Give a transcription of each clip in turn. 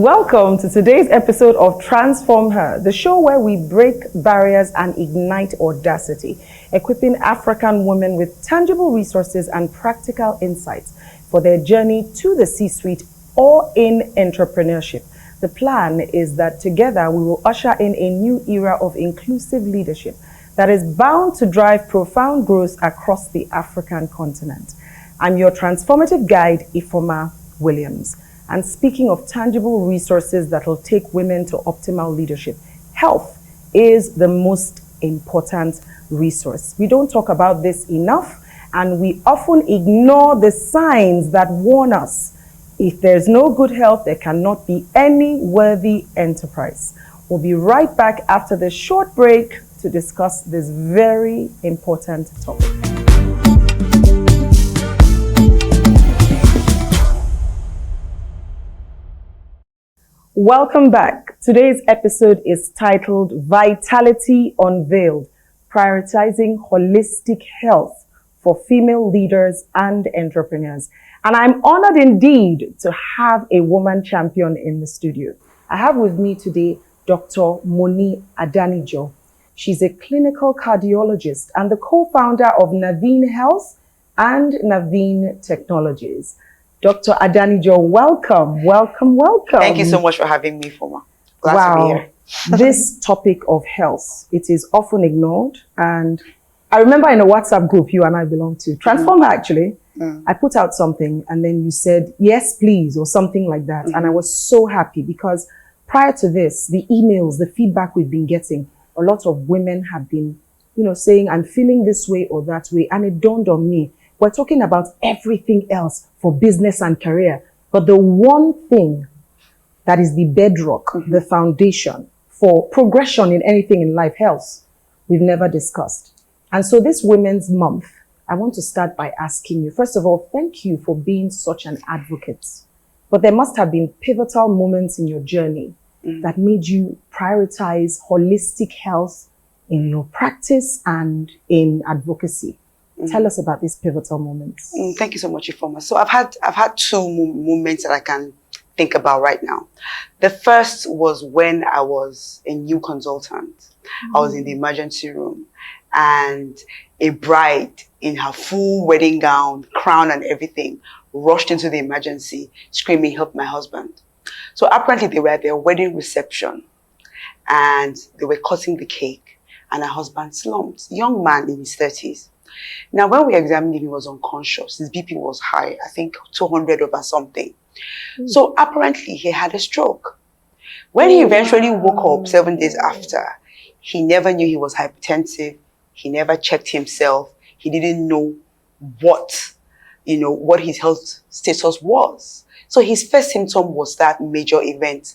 Welcome to today's episode of TransformHer, the show where we break barriers and ignite audacity, equipping African women with tangible resources and practical insights for their journey to the C-suite or in entrepreneurship. The plan is that together we will usher in a new era of inclusive leadership that is bound to drive profound growth across the African continent. I'm your transformative guide, Ifoma Williams. And speaking of tangible resources that will take women to optimal leadership, health is the most important resource. We don't talk about this enough, and we often ignore the signs that warn us. If there's no good health, there cannot be any worthy enterprise. We'll be right back after this short break to discuss this very important topic. Welcome back. Today's episode is titled Vitality Unveiled, Prioritizing Holistic Health for Female Leaders and Entrepreneurs. And I'm honored indeed to have a woman champion in the studio. I have with me today Dr. Moni Adanijo. She's a clinical cardiologist and the co-founder of Naveen Health and Naveen Technologies. Dr. Adanijo, welcome. Thank you so much for having me, Foma. Glad to be here. This topic of health, it is often ignored. And I remember in a WhatsApp group you and I belong to, TransformHer actually, I put out something and then you said, yes, please, or something like that. And I was so happy because prior to this, the emails, the feedback we've been getting, a lot of women have been, saying, I'm feeling this way or that way. And it dawned on me, we're talking about everything else for business and career. But the one thing that is the bedrock, the foundation for progression in anything in life, health, we've never discussed. And so this Women's Month, I want to start by asking you, first of all, thank you for being such an advocate. But there must have been pivotal moments in your journey that made you prioritize holistic health in your practice and in advocacy. Tell us about these pivotal moments. Thank you so much, Ifoma. So I've had two moments that I can think about right now. The first was when I was a new consultant. I was in the emergency room and a bride in her full wedding gown, crown and everything, rushed into the emergency, screaming, help my husband. So apparently they were at their wedding reception and they were cutting the cake and her husband slumped, young man in his 30s. Now, when we examined him, he was unconscious. His BP was high, I think 200 over something. So apparently he had a stroke. When he eventually woke up 7 days after, he never knew he was hypertensive. He never checked himself. He didn't know what his health status was. So his first symptom was that major event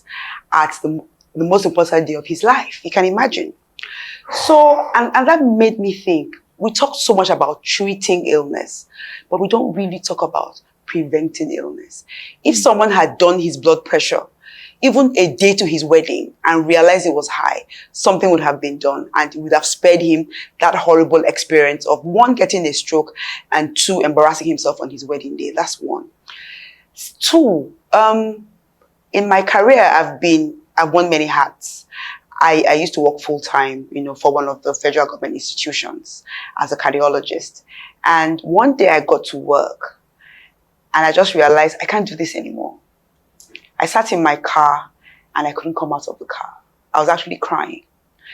at the most important day of his life. You can imagine. So, and that made me think, we talk so much about treating illness, but we don't really talk about preventing illness. If someone had done his blood pressure, even a day to his wedding, and realized it was high, something would have been done and it would have spared him that horrible experience of one, getting a stroke, and two, embarrassing himself on his wedding day. That's one. Two, in my career, I've worn many hats. I used to work full-time, for one of the federal government institutions as a cardiologist. And one day I got to work and I just realized I can't do this anymore. I sat in my car and I couldn't come out of the car. I was actually crying.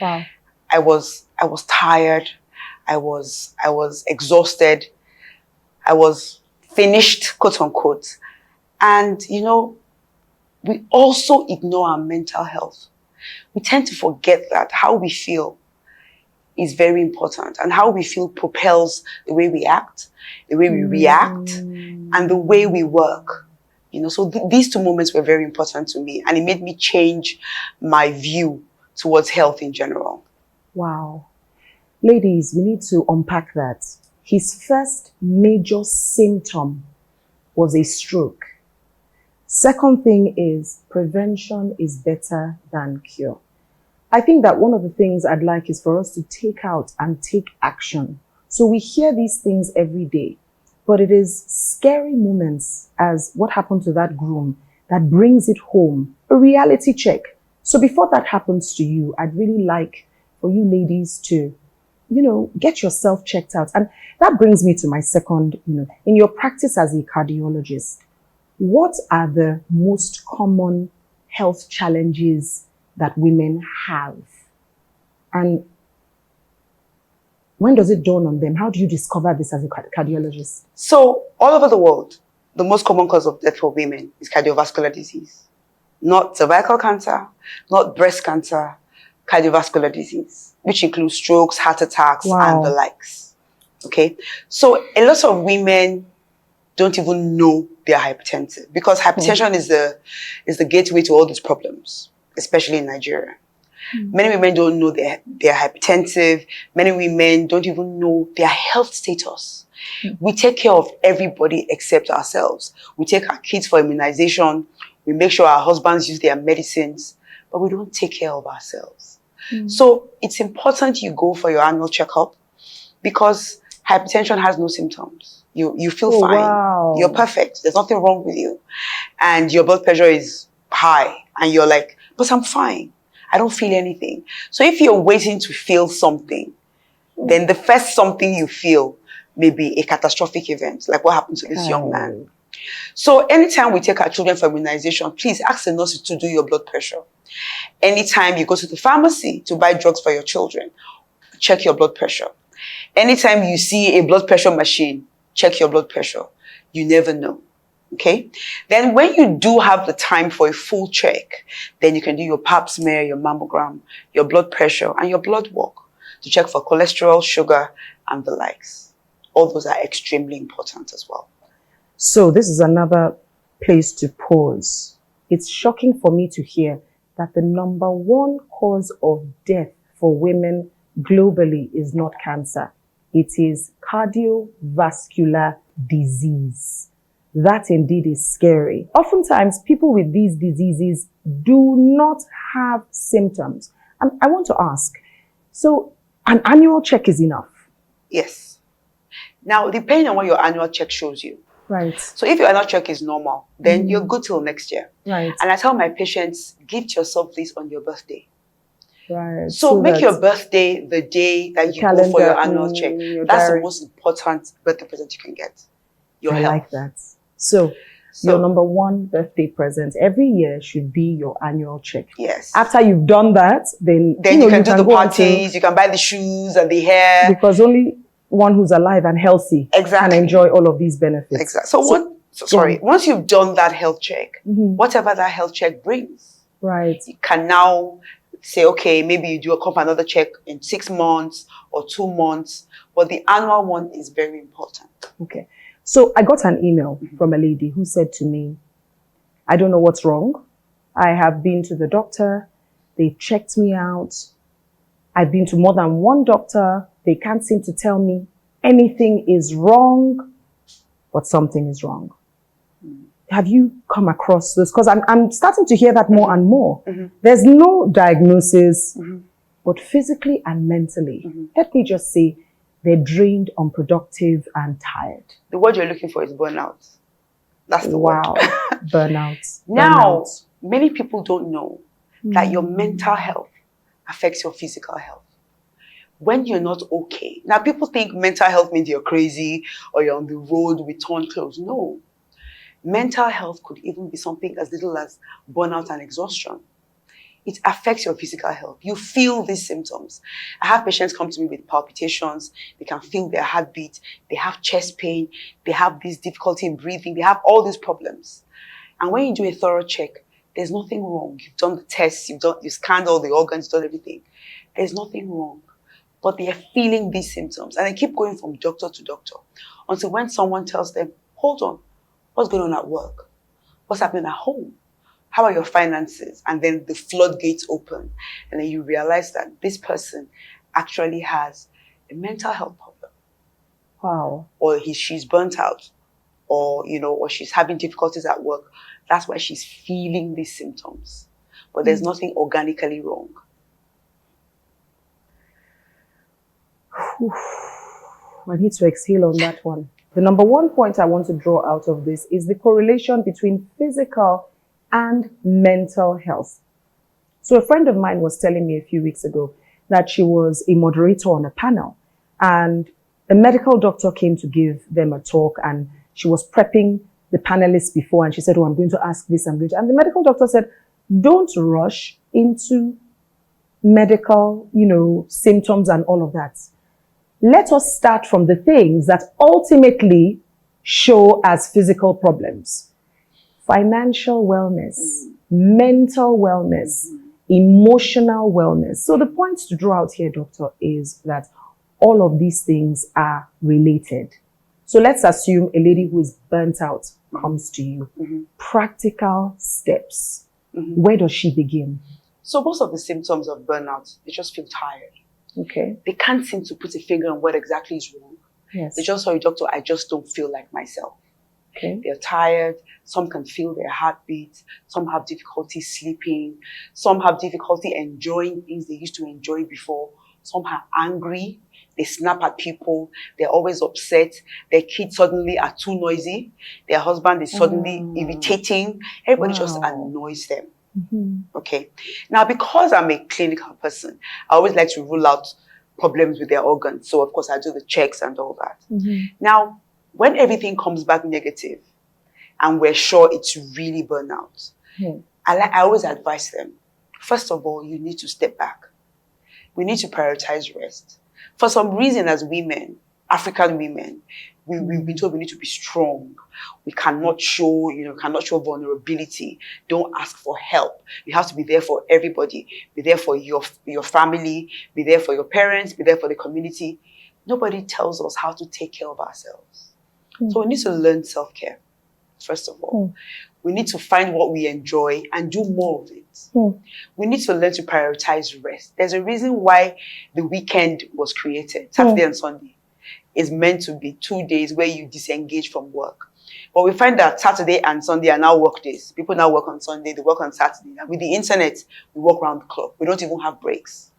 Wow. I was tired. I was exhausted. I was finished, quote unquote. And, we also ignore our mental health. We tend to forget that how we feel is very important, and how we feel propels the way we act, the way we react, and the way we work. So these two moments were very important to me, and it made me change my view towards health in general. Wow. Ladies, we need to unpack that. His first major symptom was a stroke. Second thing is prevention is better than cure. I think that one of the things I'd like is for us to take out and take action. So we hear these things every day, but it is scary moments as what happened to that groom that brings it home a reality check. So before that happens to you, I'd really like for you ladies to, get yourself checked out. And that brings me to my second, in your practice as a cardiologist, what are the most common health challenges that women have? And when does it dawn on them? How do you discover this as a cardiologist? So all over the world, the most common cause of death for women is cardiovascular disease. Not cervical cancer, not breast cancer, cardiovascular disease, which includes strokes, heart attacks, and the likes. Okay? So a lot of women don't even know they are hypertensive, because hypertension is the gateway to all these problems, especially in Nigeria. Many women don't know they're hypertensive. Many women don't even know their health status. We take care of everybody except ourselves. We take our kids for immunization. We make sure our husbands use their medicines, but we don't take care of ourselves. So it's important you go for your annual checkup, because hypertension has no symptoms. You feel fine. Wow. You're perfect. There's nothing wrong with you. And your blood pressure is high. And you're like, but I'm fine. I don't feel anything. So if you're waiting to feel something, then the first something you feel may be a catastrophic event, like what happened to this young man. So anytime we take our children for immunization, please ask the nurse to do your blood pressure. Anytime you go to the pharmacy to buy drugs for your children, check your blood pressure. Anytime you see a blood pressure machine, check your blood pressure. You never know. Okay? Then when you do have the time for a full check, then you can do your pap smear, your mammogram, your blood pressure, and your blood work to check for cholesterol, sugar, and the likes. All those are extremely important as well. So this is another place to pause. It's shocking for me to hear that the number one cause of death for women globally is not cancer. It is cardiovascular disease. That indeed is scary. Oftentimes, people with these diseases do not have symptoms. And I want to ask, so an annual check is enough? Yes. Now, depending on what your annual check shows you. Right. So if your annual check is normal, then you're good till next year. Right. And I tell my patients, gift yourself this on your birthday. Right. So make your birthday the day that you go for your annual check. That's the most important birthday present you can get. Your health. I like that. So your number one birthday present every year should be your annual check. Yes. After you've done that, then you can do the parties, you can buy the shoes and the hair. Because only one who's alive and healthy can enjoy all of these benefits. Exactly. Once you've done that health check, whatever that health check brings, you can now say, okay, maybe you do come for another check in 6 months or 2 months, but the annual one is very important. Okay. So I got an email from a lady who said to me, I don't know what's wrong. I have been to the doctor. They checked me out. I've been to more than one doctor. They can't seem to tell me anything is wrong, but something is wrong. Have you come across this? Because I'm starting to hear that more and more. There's no diagnosis, but physically and mentally, let me just say, they're drained, unproductive, and tired. The word you're looking for is burnout. That's the word. Burnout. Now, many people don't know that your mental health affects your physical health. When you're not okay. Now, people think mental health means you're crazy or you're on the road with torn clothes. No. Mental health could even be something as little as burnout and exhaustion. It affects your physical health. You feel these symptoms. I have patients come to me with palpitations. They can feel their heartbeat. They have chest pain. They have this difficulty in breathing. They have all these problems. And when you do a thorough check, there's nothing wrong. You've done the tests. You've scanned all the organs. You've done everything. There's nothing wrong. But they are feeling these symptoms. And they keep going from doctor to doctor until when someone tells them, hold on, what's going on at work? What's happening at home? How are your finances? And then the floodgates open. And then you realize that this person actually has a mental health problem. Wow. Or she's burnt out. Or, or she's having difficulties at work. That's why she's feeling these symptoms. But there's nothing organically wrong. I need to exhale on that one. The number one point I want to draw out of this is the correlation between physical and mental health. So a friend of mine was telling me a few weeks ago that she was a moderator on a panel, and a medical doctor came to give them a talk, and she was prepping the panelists before, and she said, oh, I'm going to ask this, and the medical doctor said, don't rush into medical, symptoms and all of that. Let us start from the things that ultimately show as physical problems. Financial wellness, mental wellness, emotional wellness. So the point to draw out here, doctor, is that all of these things are related. So let's assume a lady who is burnt out comes to you. Practical steps. Where does she begin? So most of the symptoms of burnout, they just feel tired. Okay. They can't seem to put a finger on what exactly is wrong. Yes. They just, sorry, doctor, I just don't feel like myself. Okay. They're tired. Some can feel their heartbeat. Some have difficulty sleeping. Some have difficulty enjoying things they used to enjoy before. Some are angry. They snap at people. They're always upset. Their kids suddenly are too noisy. Their husband is suddenly irritating. Everybody just annoys them. Okay. Now, because I'm a clinical person, I always like to rule out problems with their organs. So, of course, I do the checks and all that. Now, when everything comes back negative and we're sure it's really burnout, I always advise them, first of all, you need to step back. We need to prioritize rest. For some reason, as women, African women, we've been told we need to be strong. We cannot show, cannot show vulnerability. Don't ask for help. You have to be there for everybody. Be there for your family. Be there for your parents. Be there for the community. Nobody tells us how to take care of ourselves. So we need to learn self-care, first of all. We need to find what we enjoy and do more of it. We need to learn to prioritize rest. There's a reason why the weekend was created. Saturday and Sunday is meant to be 2 days where you disengage from work. But we find that Saturday and Sunday are now work days. People now work on Sunday, they work on Saturday. And with the internet, we work around the clock. We don't even have breaks.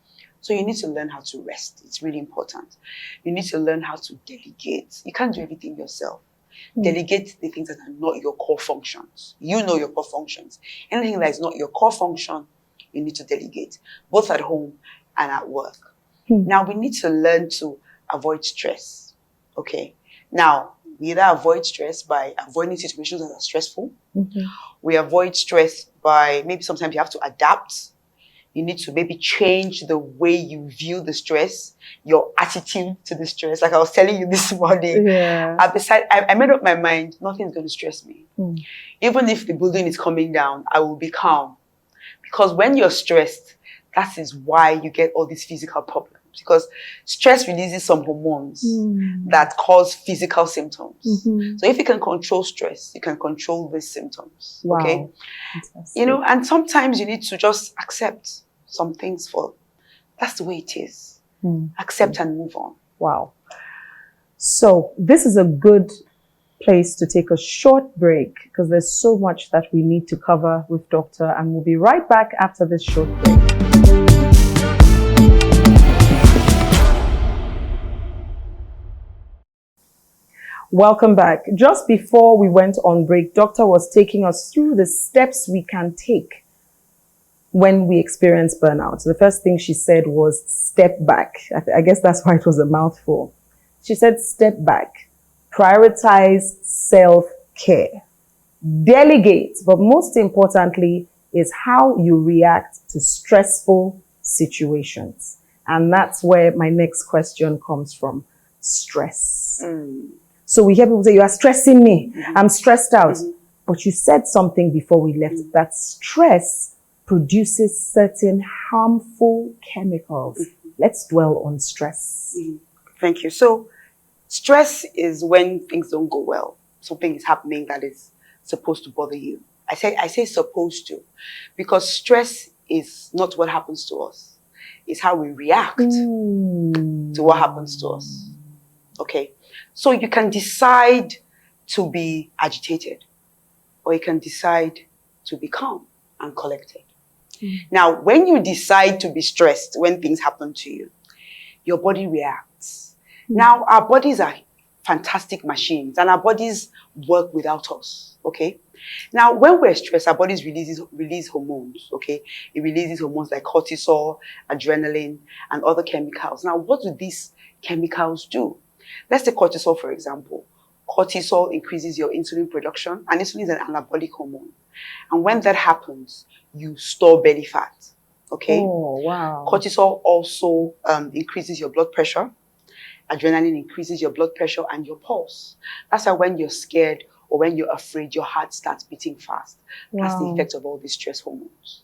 So you need to learn how to rest. It's really important. You need to learn how to delegate. You can't do everything yourself. Delegate the things that are not your core functions. You know your core functions. Anything that is not your core function, you need to delegate, both at home and at work. Now, we need to learn to avoid stress. Okay. Now, we either avoid stress by avoiding situations that are stressful. We avoid stress by maybe sometimes you have to adapt. You need to maybe change the way you view the stress, your attitude to the stress. Like I was telling you this morning, I made up my mind, nothing's going to stress me. Even if the building is coming down, I will be calm. Because when you're stressed, that is why you get all these physical problems. Because stress releases some hormones that cause physical symptoms. So if you can control stress, you can control these symptoms. Wow. Okay. Fantastic. And sometimes you need to just accept some things that's the way it is. Accept and move on. Wow. So this is a good place to take a short break because there's so much that we need to cover with Doctor, and we'll be right back after this short break. Welcome back. Just before we went on break, Doctor was taking us through the steps we can take when we experience burnout. So the first thing she said was step back. I guess that's why it was a mouthful. She said step back, prioritize self-care, delegate, but most importantly is how you react to stressful situations. And that's where my next question comes from, stress. So we hear people say, you are stressing me. I'm stressed out. But you said something before we left, that stress produces certain harmful chemicals. Let's dwell on stress. Thank you. So stress is when things don't go well. Something is happening that is supposed to bother you. I say supposed to, because stress is not what happens to us. It's how we react to what happens to us. Okay. So you can decide to be agitated, or you can decide to be calm and collected. Now, when you decide to be stressed when things happen to you, your body reacts. Now, our bodies are fantastic machines, and our bodies work without us, okay? Now, when we're stressed, our bodies release hormones, okay? It releases hormones like cortisol, adrenaline, and other chemicals. Now, what do these chemicals do? Let's take cortisol, for example. Cortisol increases your insulin production, and insulin is an anabolic hormone. And when that happens, you store belly fat, okay? Oh, wow. Cortisol also increases your blood pressure. Adrenaline increases your blood pressure and your pulse. That's why when you're scared or when you're afraid, your heart starts beating fast. That's the effect of all these stress hormones.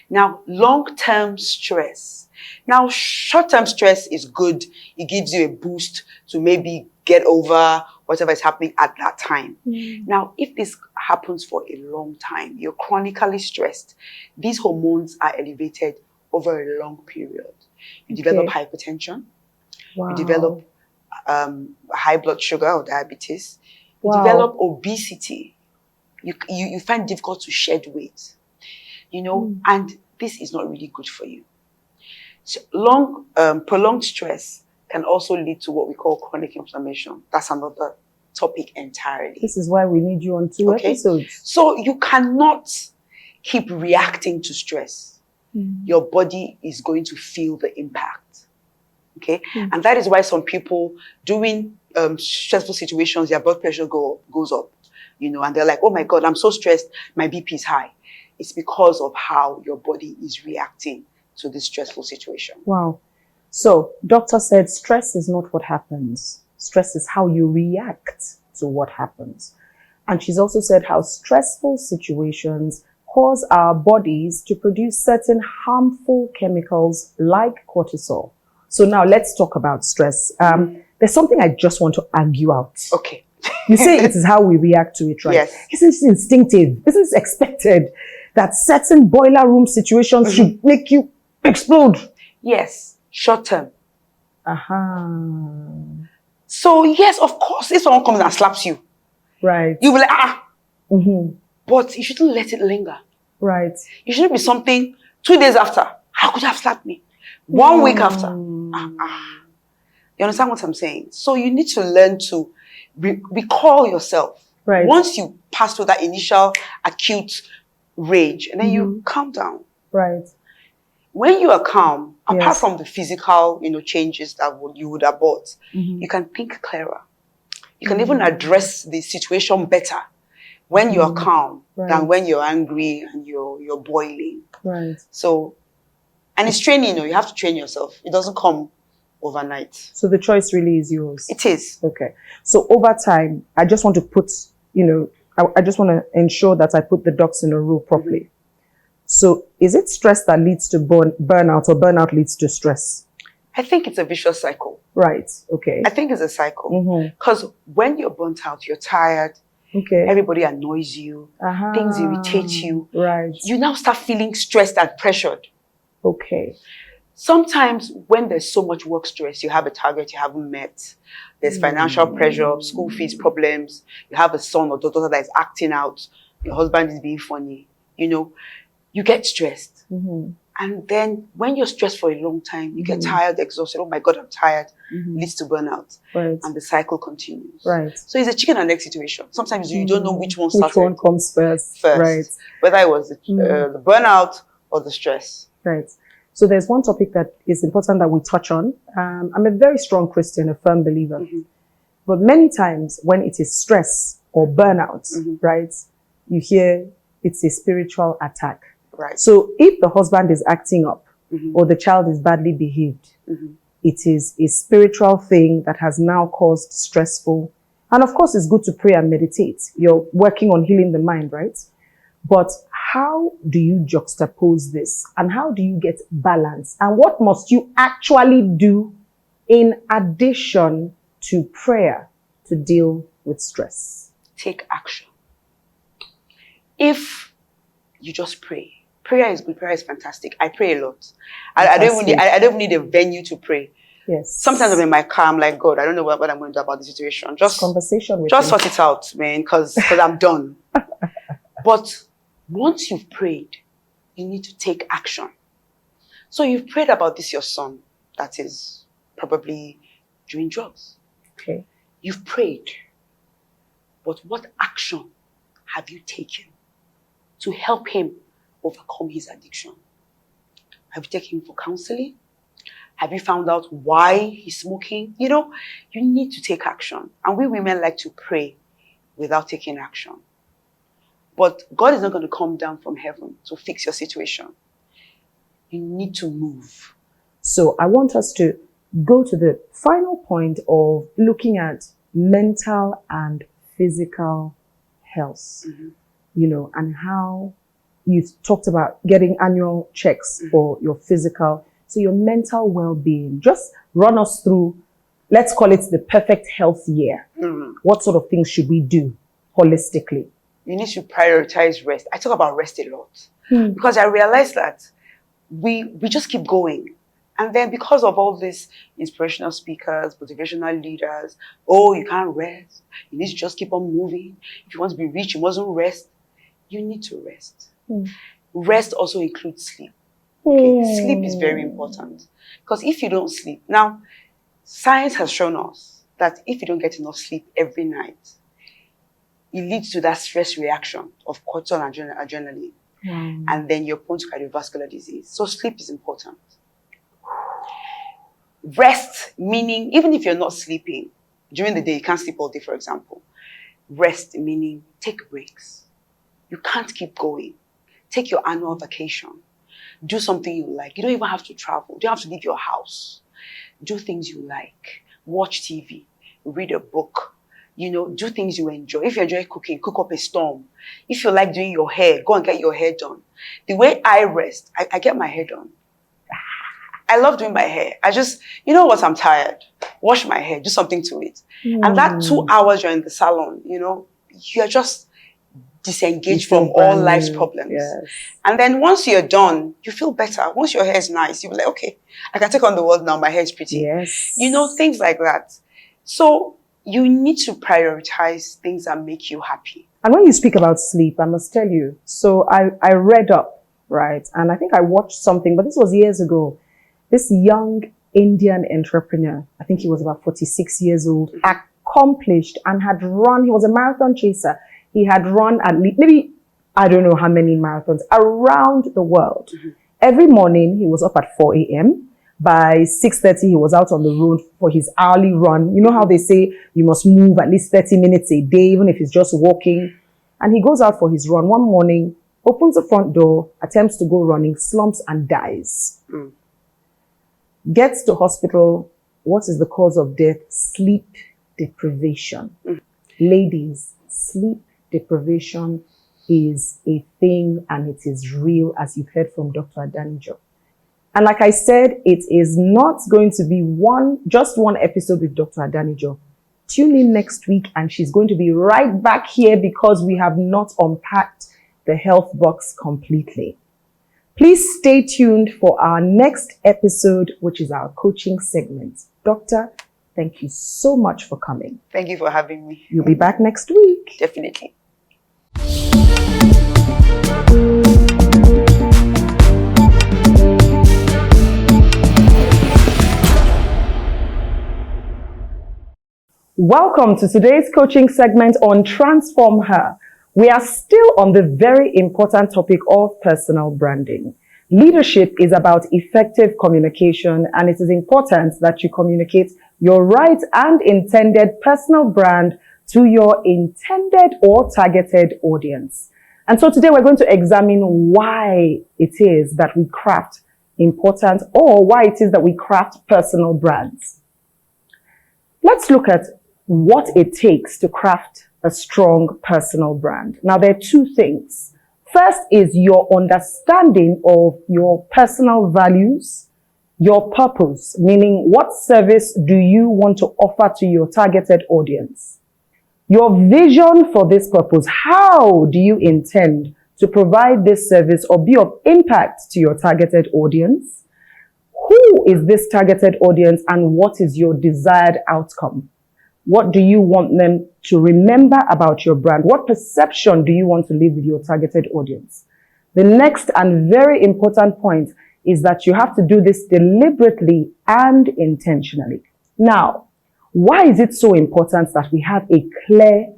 Now, long-term stress. Now, short-term stress is good. It gives you a boost to maybe get over whatever is happening at that time. Now, if this happens for a long time, you're chronically stressed, these hormones are elevated over a long period. You develop hypertension. You develop high blood sugar or diabetes. You develop obesity. You find it difficult to shed weight. You know, and this is not really good for you. So prolonged stress can also lead to what we call chronic inflammation. That's another topic entirely. This is why we need you on 2 episodes. So you cannot keep reacting to stress. Your body is going to feel the impact. Okay? And that is why some people during stressful situations, their blood pressure goes up, you know, and they're like, oh my God, I'm so stressed, my BP is high. It's because of how your body is reacting to this stressful situation. Wow. So, doctor said stress is not what happens. Stress is how you react to what happens. And she's also said how stressful situations cause our bodies to produce certain harmful chemicals like cortisol. So now let's talk about stress. There's something I just want to argue out. Okay. You say it is how we react to it, right? Yes. Isn't it instinctive? Isn't it expected that certain boiler room situations should make you explode? Yes. Short term. So yes, of course, if someone comes and slaps you, right, you will like, but you shouldn't let it linger. Right. You shouldn't be something 2 days after. How could you have slapped me? 1 week after. You understand what I'm saying? So you need to learn to recall yourself. Right. Once you pass through that initial acute rage, and then you calm down. Right. When you are calm, apart from the physical, changes that you would have bought, you can think clearer. You can even address the situation better when you are calm than when you're angry and you're boiling. Right. So, and it's training, you have to train yourself. It doesn't come overnight. So the choice really is yours. It is. Okay. So over time, I just want to put, I just want to ensure that I put the ducks in a row properly. So is it stress that leads to burnout, or burnout leads to stress? I think it's a vicious cycle. Right. Okay. I think it's a cycle. Because when you're burnt out, you're tired. Okay. Everybody annoys you. Things irritate you. Right. You now start feeling stressed and pressured. Okay. Sometimes when there's so much work stress, you have a target you haven't met. There's financial pressure, school fees problems. You have a son or daughter that is acting out. Your husband is being funny. You get stressed. And then when you're stressed for a long time, you get tired, exhausted. Oh my God, I'm tired. Leads to burnout. Right. And the cycle continues. Right. So it's a chicken and egg situation. Sometimes you don't know which one started. Which one comes first. Right. Whether it was the burnout or the stress. Right. So there's one topic that is important that we touch on. I'm a very strong Christian, a firm believer. But many times when it is stress or burnout, right, you hear it's a spiritual attack. Right. So if the husband is acting up or the child is badly behaved, it is a spiritual thing that has now caused stressful. And of course, it's good to pray and meditate. You're working on healing the mind, right? But how do you juxtapose this? And how do you get balance? And what must you actually do in addition to prayer to deal with stress? Take action. If you just pray. Prayer is good. Prayer is fantastic. I pray a lot. I don't need a venue to pray. Yes. Sometimes I'm in my car. I'm like, God, I don't know what I'm going to do about the situation. Just conversation with just sort it out, man, because I'm done. But once you've prayed, you need to take action. So you've prayed about this, your son, that is probably doing drugs. Okay. You've prayed, but what action have you taken to help him overcome his addiction? Have you taken him for counseling? Have you found out why he's smoking? You know, you need to take action. And we women like to pray without taking action. But God is not going to come down from heaven to fix your situation. You need to move. So I want us to go to the final point of looking at mental and physical health, you know, and how you've talked about getting annual checks for your physical, so your mental well-being. Just run us through, let's call it the perfect health year. What sort of things should we do holistically? You need to prioritize rest. I talk about rest a lot because I realized that we just keep going. And then because of all these inspirational speakers, motivational leaders, oh, you can't rest. You need to just keep on moving. If you want to be rich, you mustn't rest. You need to rest. Rest also includes sleep. Okay? Sleep is very important. Because if you don't sleep, now, science has shown us that if you don't get enough sleep every night, it leads to that stress reaction of cortisol and adrenaline. And then you're prone to cardiovascular disease. So sleep is important. Rest, meaning even if you're not sleeping during the day, you can't sleep all day, for example. Rest, meaning take breaks. You can't keep going. Take your annual vacation. Do something you like. You don't even have to travel. You don't have to leave your house. Do things you like. Watch TV. Read a book. You know, do things you enjoy. If you enjoy cooking, cook up a storm. If you like doing your hair, go and get your hair done. The way I rest, I get my hair done. I love doing my hair. I just, you know what, I'm tired. Wash my hair, do something to it. And that 2 hours you're in the salon, you know, you're just disengaged from all life's problems. Yes. And then once you're done, you feel better. Once your hair is nice, you'll be like, okay, I can take on the world now. My hair is pretty. Yes. You know, things like that. So you need to prioritize things that make you happy. And when you speak about sleep, I must tell you, so I read up, right? And I think I watched something, but this was years ago. This young Indian entrepreneur, I think he was about 46 years old, accomplished and had run, he was a marathon chaser. He had run at least, maybe, I don't know how many marathons around the world. Every morning, he was up at 4 a.m. By 6:30, he was out on the road for his hourly run. You know how they say you must move at least 30 minutes a day, even if it's just walking. And he goes out for his run one morning, opens the front door, attempts to go running, slumps and dies. Gets to hospital. What is the cause of death? Sleep deprivation. Ladies, sleep deprivation is a thing and it is real, as you've heard from Dr. Adanijo. And like I said, it is not going to be just one episode with Dr. Adanijo. Tune in next week and she's going to be right back here because we have not unpacked the health box completely. Please stay tuned for our next episode, which is our coaching segment. Doctor, thank you so much for coming. Thank you for having me. You'll be back next week. Definitely. Welcome to today's coaching segment on TransformHer. We are still on the very important topic of personal branding. Leadership is about effective communication, and it is important that you communicate your right and intended personal brand to your intended or targeted audience. And so today we're going to examine why it is that we craft important, or why it is that we craft personal brands. Let's look at what it takes to craft a strong personal brand. Now, there are two things. First is your understanding of your personal values, your purpose, meaning what service do you want to offer to your targeted audience? Your vision for this purpose. How do you intend to provide this service or be of impact to your targeted audience? Who is this targeted audience and what is your desired outcome? What do you want them to remember about your brand? What perception do you want to leave with your targeted audience? The next and very important point is that you have to do this deliberately and intentionally. Now, Why is it so important that we have a clear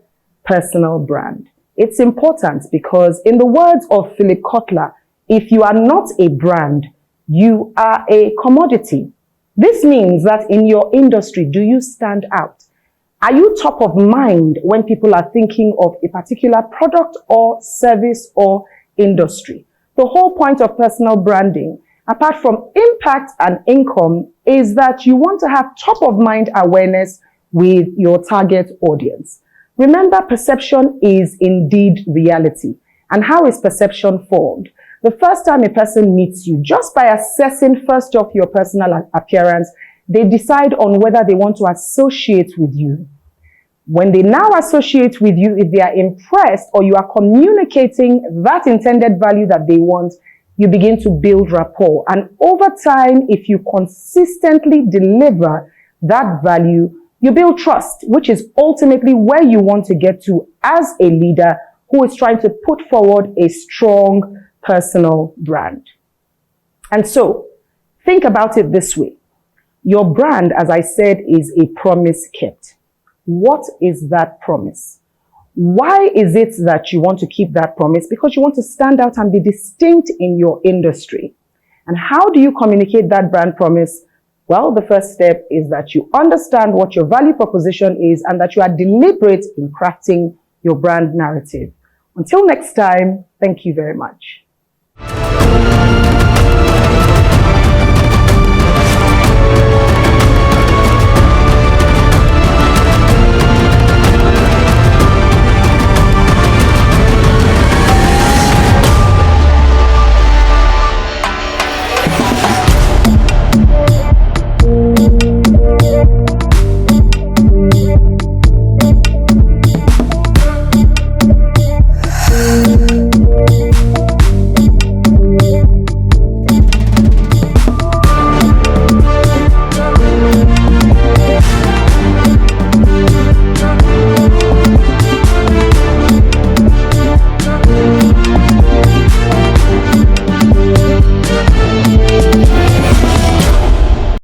personal brand? It's important because, in the words of Philip Kotler, if you are not a brand, you are a commodity. This means that in your industry, do you stand out? Are you top of mind when people are thinking of a particular product or service or industry? The whole point of personal branding, apart from impact and income, is that you want to have top of mind awareness with your target audience. Remember, perception is indeed reality. And how is perception formed? The first time a person meets you, just by assessing first off your personal appearance, they decide on whether they want to associate with you. When they now associate with you, if they are impressed or you are communicating that intended value that they want, you begin to build rapport. And over time, if you consistently deliver that value, you build trust, which is ultimately where you want to get to as a leader who is trying to put forward a strong personal brand. And so, think about it this way. Your brand, as I said, is a promise kept. What is that promise? Why is it that you want to keep that promise? Because you want to stand out and be distinct in your industry. And how do you communicate that brand promise? Well, the first step is that you understand what your value proposition is and that you are deliberate in crafting your brand narrative. Until next time, thank you very much.